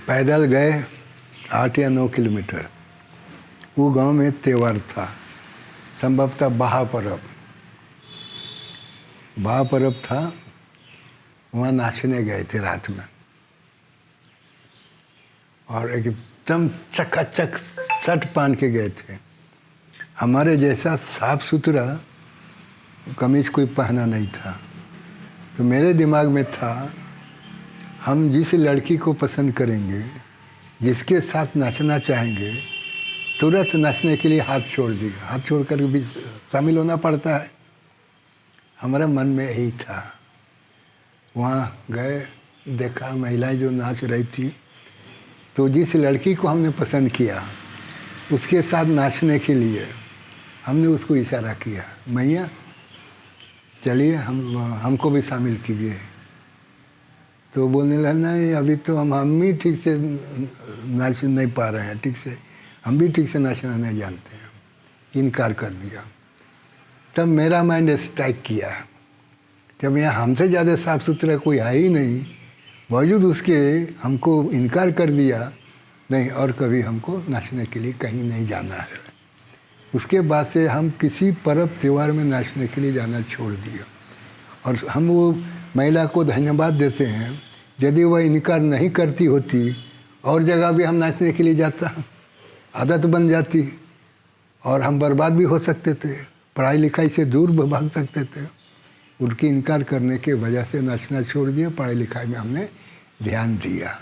पैदल गए 8 या 9 किलोमीटर। वो गांव में त्योहार था, संभवतः बहा पर्व था। वहाँ नाचने गए थे रात में, और एकदम चकाचक शर्ट पहन के गए थे। हमारे जैसा साफ सुथरा कमीज कोई पहना नहीं था। तो मेरे दिमाग में था, हम जिस लड़की को पसंद करेंगे, जिसके साथ नाचना चाहेंगे, तुरंत नाचने के लिए हाथ छोड़ देगा। हाथ छोड़ कर भी शामिल होना पड़ता है। हमारे मन में यही था। वहाँ गए, देखा महिलाएं जो नाच रही थी, तो जिस लड़की को हमने पसंद किया उसके साथ नाचने के लिए हमने उसको इशारा किया, मैया चलिए हमको भी शामिल कीजिए। तो बोलने लगा, नहीं अभी तो हम ही ठीक से नाच नहीं पा रहे हैं, ठीक से हम भी ठीक से नाचना नहीं जानते हैं। इनकार कर दिया। तब मेरा माइंड स्ट्राइक किया, जब यहाँ हमसे ज़्यादा साफ सुथरा कोई है ही नहीं, बावजूद उसके हमको इनकार कर दिया, नहीं और कभी हमको नाचने के लिए कहीं नहीं जाना है। उसके बाद से हम किसी पर्व त्यौहार में नाचने के लिए जाना छोड़ दिया। और हम वो महिला को धन्यवाद देते हैं, यदि वह इनकार नहीं करती होती और जगह भी हम नाचने के लिए जाता, आदत बन जाती और हम बर्बाद भी हो सकते थे, पढ़ाई लिखाई से दूर भाग सकते थे। उनकी इनकार करने के वजह से नाचना छोड़ दिया, पढ़ाई लिखाई में हमने ध्यान दिया।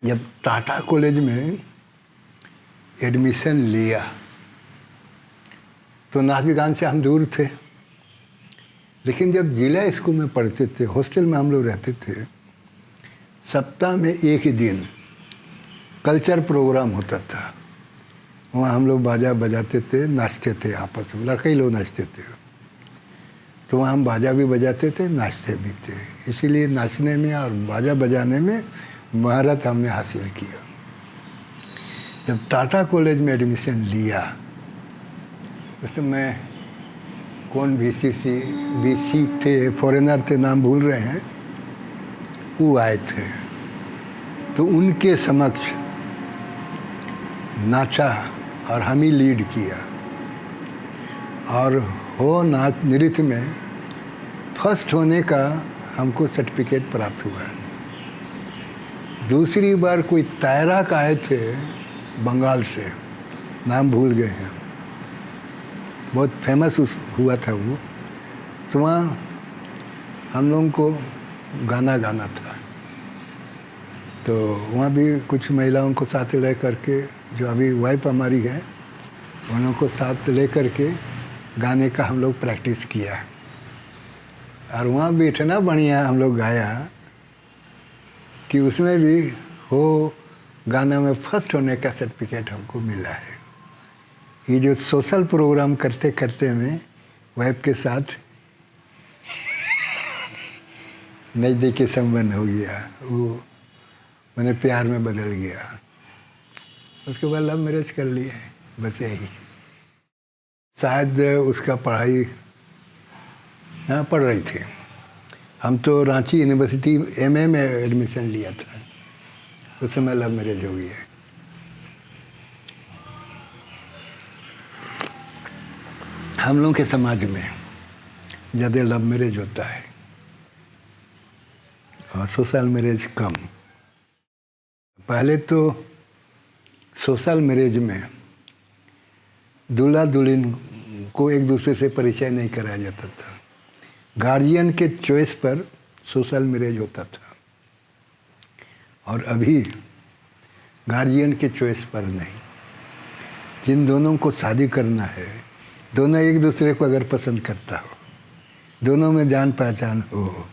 जब टाटा कॉलेज में एडमिशन लिया तो नाच गान से हम दूर थे, लेकिन जब जिला स्कूल में पढ़ते थे, हॉस्टल में हम लोग रहते थे, सप्ताह में एक ही दिन कल्चर प्रोग्राम होता था। वहाँ हम लोग बाजा बजाते थे, नाचते थे आपस में, लड़के ही लोग नाचते थे। तो वहाँ हम बाजा भी बजाते थे, नाचते भी थे। इसीलिए नाचने में और बाजा बजाने में महारत हमने हासिल किया। जब टाटा कॉलेज में एडमिशन लिया, उस समय कौन बीसी थे, फॉरेनर थे, नाम भूल रहे हैं, वो आए थे। तो उनके समक्ष नाचा और हम ही लीड किया, और हो नाच नृत्य में फर्स्ट होने का हमको सर्टिफिकेट प्राप्त हुआ। दूसरी बार कोई तैराक आए थे बंगाल से, नाम भूल गए हैं, बहुत फेमस हुआ था वो। तो वहाँ हम लोगों को गाना गाना था। तो वहाँ भी कुछ महिलाओं को साथ ले करके, जो अभी वाइफ हमारी है, उन लोगों को साथ ले करके गाने का हम लोग प्रैक्टिस किया। और वहाँ भी इतना बढ़िया हम लोग गाया कि उसमें भी हो गाना में फर्स्ट होने का सर्टिफिकेट हमको मिला है। ये जो सोशल प्रोग्राम करते करते में वाइफ के साथ नज़दीकी संबंध हो गया, वो मैंने प्यार में बदल गया। उसके बाद लव मैरिज कर लिए, बस यही। शायद उसका पढ़ाई यहाँ पढ़ रही थी, हम तो रांची यूनिवर्सिटी एमए में एडमिशन लिया था, उस समय लव मैरिज हो गई है। हम लोगों के समाज में ज़्यादा लव मैरिज होता है और सोशल मैरिज कम। पहले तो सोशल मैरिज में दूल्हा दुल्हन को एक दूसरे से परिचय नहीं कराया जाता था, गार्जियन के चॉइस पर सोशल मैरिज होता था। और अभी गार्जियन के चॉइस पर नहीं, जिन दोनों को शादी करना है, दोनों एक दूसरे को अगर पसंद करता हो, दोनों में जान पहचान हो,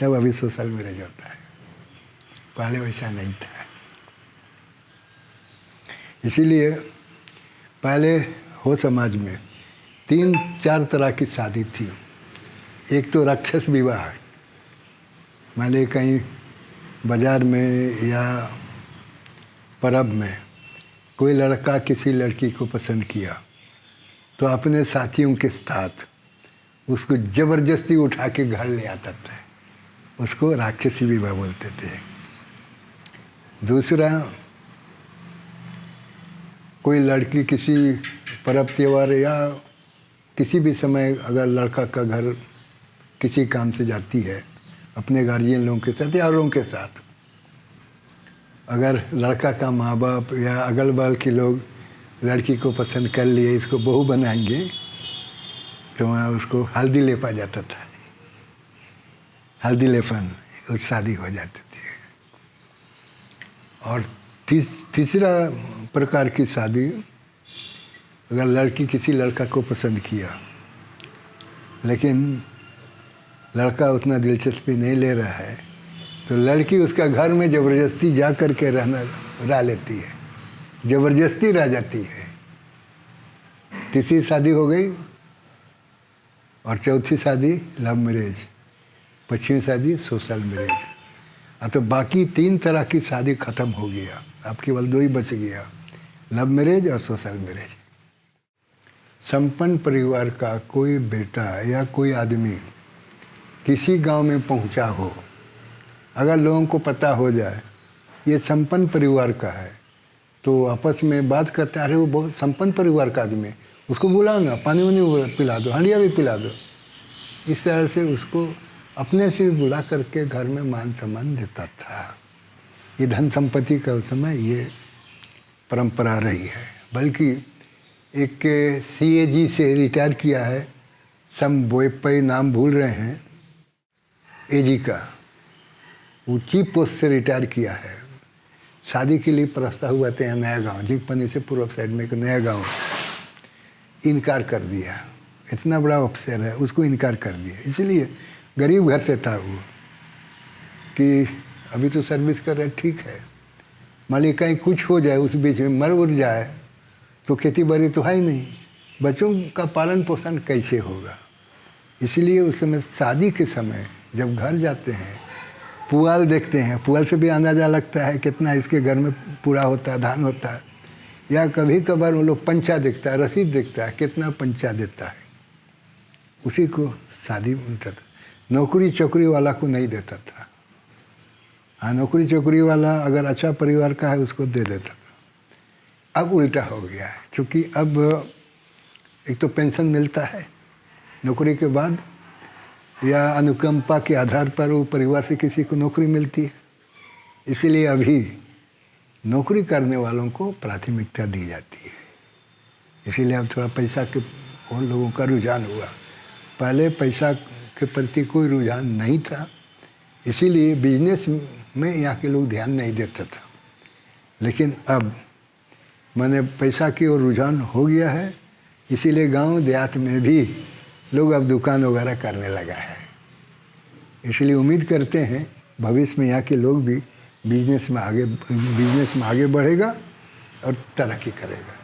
तब अभी सोशल मैरिज होता है। पहले वैसा नहीं था। इसीलिए पहले हो समाज में 3-4 तरह की शादी थी। एक तो राक्षस विवाह, मान लीजिए कहीं बाजार में या पर्व में कोई लड़का किसी लड़की को पसंद किया, तो अपने साथियों के साथ उसको ज़बरदस्ती उठा के घर ले आता था। उसको राक्षसी विवाह बोलते थे। दूसरा, कोई लड़की किसी पर्व त्योहार या किसी भी समय अगर लड़का का घर किसी काम से जाती है अपने गार्जियन लोगों के साथ या औरों के साथ, अगर लड़का का माँ बाप या अगल बगल के लोग लड़की को पसंद कर लिए, इसको बहू बनाएंगे, तो वहाँ उसको हल्दी लेपा जाता था, हल्दी लेपन, उस शादी हो जाती थी। और तीसरा प्रकार की शादी, अगर लड़की किसी लड़का को पसंद किया लेकिन लड़का उतना दिलचस्पी नहीं ले रहा है, तो लड़की उसका घर में ज़बरदस्ती जा कर के रह लेती है, ज़बरदस्ती रह जाती है। तीसरी शादी हो गई। और चौथी शादी लव मैरिज, पांचवी शादी सोशल मैरिज। तो बाकी 3 तरह की शादी ख़त्म हो गया, अब केवल 2 ही बच गया, लव मैरिज और सोशल मैरिज। संपन्न परिवार का कोई बेटा या कोई आदमी किसी गांव में पहुंचा हो, अगर लोगों को पता हो जाए ये संपन्न परिवार का है, तो आपस में बात करते, अरे वो बहुत संपन्न परिवार का आदमी, उसको बुलाओ ना, पानी वानी पिला दो, हंडिया भी पिला दो। इस तरह से उसको अपने से भी बुला करके घर में मान सम्मान देता था। ये धन संपत्ति का उस समय ये परंपरा रही है। बल्कि एक CAG से रिटायर किया है, सम बोयपई नाम भूल रहे हैं, AG का, वो चीफ पोस्ट से रिटायर किया है। शादी के लिए प्रस्ताव हुआ था यहाँ नया गांव, जीपनी से पूर्व साइड में एक नया गांव, इनकार कर दिया। इतना बड़ा अफसर है, उसको इनकार कर दिया। इसलिए गरीब घर से था वो, कि अभी तो सर्विस कर रहे, ठीक है, मालिक कहीं कुछ हो जाए, उस बीच में मर उड़ जाए तो खेती बाड़ी तो है ही नहीं, बच्चों का पालन पोषण कैसे होगा। इसलिए उस समय शादी के समय जब घर जाते हैं, पुआल देखते हैं, पुआल से भी अंदाज़ा लगता है कितना इसके घर में पूरा होता है, धान होता है। या कभी कभार वो लोग पंचा देखता है, रसीद देखता है कितना पंचा देता है, उसी को शादी मिलता था। नौकरी चौकरी वाला को नहीं देता था। हाँ, नौकरी चौकरी वाला अगर अच्छा परिवार का है उसको दे देता था। अब उल्टा हो गया है, क्योंकि अब एक तो पेंशन मिलता है नौकरी के बाद, या अनुकंपा के आधार पर वो परिवार से किसी को नौकरी मिलती है। इसीलिए अभी नौकरी करने वालों को प्राथमिकता दी जाती है। इसीलिए अब थोड़ा पैसा के उन लोगों का रुझान हुआ। पहले पैसा के प्रति कोई रुझान नहीं था, इसीलिए बिजनेस में यहाँ के लोग ध्यान नहीं देते था। लेकिन अब मैंने पैसा की ओर रुझान हो गया है, इसीलिए गांव देहात में भी लोग अब दुकान वगैरह करने लगा है। इसलिए उम्मीद करते हैं भविष्य में यहाँ के लोग भी बिजनेस में आगे बढ़ेगा और तरक्की करेगा।